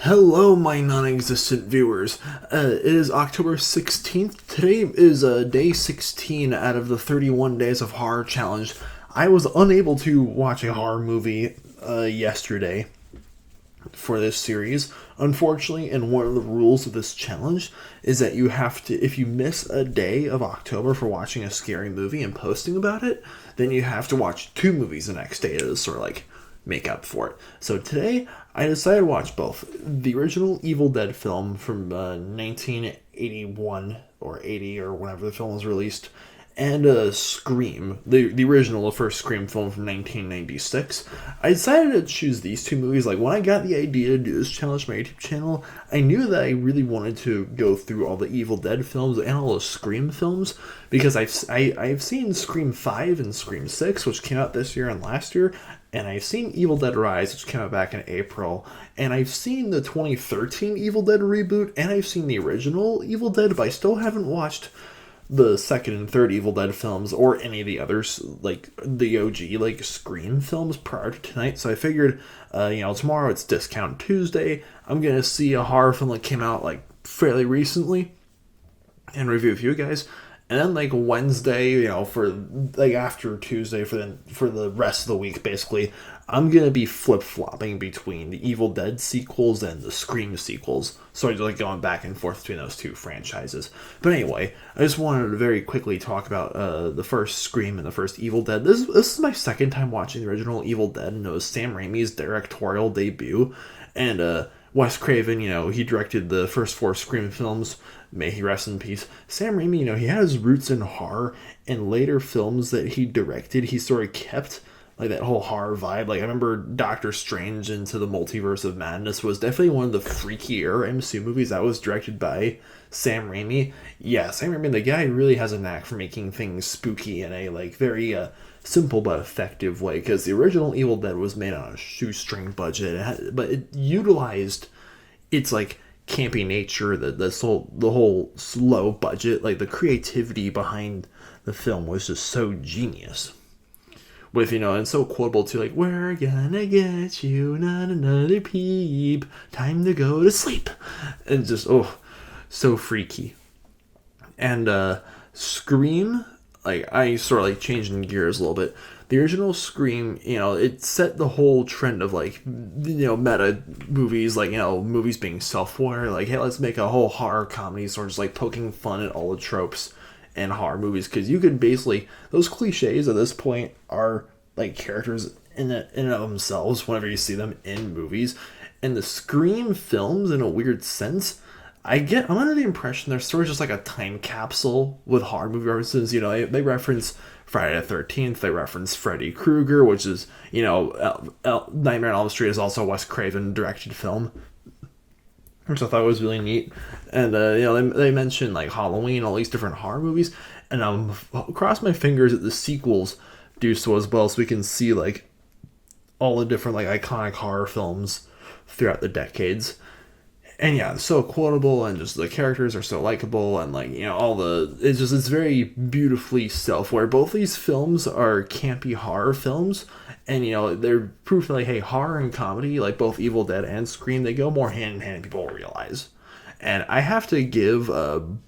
Hello, my non-existent viewers. It is October 16th. Today is day 16 out of the 31 Days of Horror Challenge. I was unable to watch a horror movie yesterday for this series, unfortunately, and one of the rules of this challenge is that you have to, if you miss a day of October for watching a scary movie and posting about it, then you have to watch two movies the next day to sort of like make up for it. So today, I decided to watch both the original Evil Dead film from 1981 or 80 or whenever the film was released, and Scream, the original, the first Scream film from 1996. I decided to choose these two movies. Like, when I got the idea to do this challenge on my YouTube channel, I knew that I really wanted to go through all the Evil Dead films and all the Scream films, because I've seen Scream 5 and Scream 6, which came out this year and last year, and I've seen Evil Dead Rise, which came out back in April, and I've seen the 2013 Evil Dead reboot, and I've seen the original Evil Dead, but I still haven't watched the second and third Evil Dead films, or any of the others, like the OG, like Scream films prior to tonight. So I figured, tomorrow it's Discount Tuesday. I'm gonna see a horror film that came out like fairly recently and review a few guys. And then like Wednesday, for like after Tuesday for the rest of the week, basically, I'm gonna be flip-flopping between the Evil Dead sequels and the Scream sequels. So I'm like going back and forth between those two franchises. But anyway, I just wanted to very quickly talk about the first Scream and the first Evil Dead. This is my second time watching the original Evil Dead, and it was Sam Raimi's directorial debut. And Wes Craven, he directed the first four Scream films. May he rest in peace. Sam Raimi, he had his roots in horror, and later films that he directed, he sort of kept like that whole horror vibe. Like, I remember Doctor Strange Into the Multiverse of Madness was definitely one of the freakier MCU movies that was directed by Sam Raimi. Yeah, Sam Raimi, the guy really has a knack for making things spooky in a like very simple but effective way, because the original Evil Dead was made on a shoestring budget, but it utilized its like campy nature, the whole low budget, like the creativity behind the film was just so genius. With, and so quotable too, like, we're gonna get you, not another peep, time to go to sleep. And just, so freaky. And Scream, like, I sort of like changing gears a little bit. The original Scream, it set the whole trend of like, meta movies, like, movies being self-aware, like, hey, let's make a whole horror comedy, sort of just like poking fun at all the tropes in horror movies, because you could basically, those cliches at this point are like characters in and of themselves whenever you see them in movies. And the Scream films, in a weird sense, I'm under the impression they're sort of just like a time capsule with horror movie references. They reference Friday the 13th, they reference Freddy Krueger, which is, Nightmare on Elm Street is also a Wes Craven directed film, which I thought was really neat. And, they mention like Halloween, all these different horror movies, and I'm cross my fingers that the sequels do so as well, so we can see like all the different like iconic horror films throughout the decades. And yeah, it's so quotable, and just the characters are so likable, and like, it's very beautifully self-aware. Both these films are campy horror films, and they're proof that like, hey, horror and comedy, like both Evil Dead and Scream, they go more hand in hand than people realize. And I have to give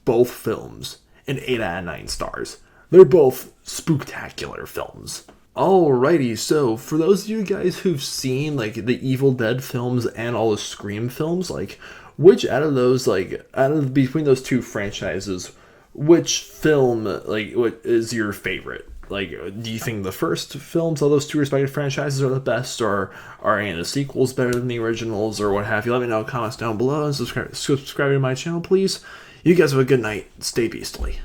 both films an 8 out of 9 stars. They're both spooktacular films. Alrighty, so for those of you guys who've seen like the Evil Dead films and all the Scream films, like which out of those, like between those two franchises, which film like what is your favorite? Like, do you think the first films of those two respective franchises are the best, or are any of the sequels better than the originals, or what have you? Let me know in the comments down below, and subscribe to my channel, please. You guys have a good night. Stay beastly.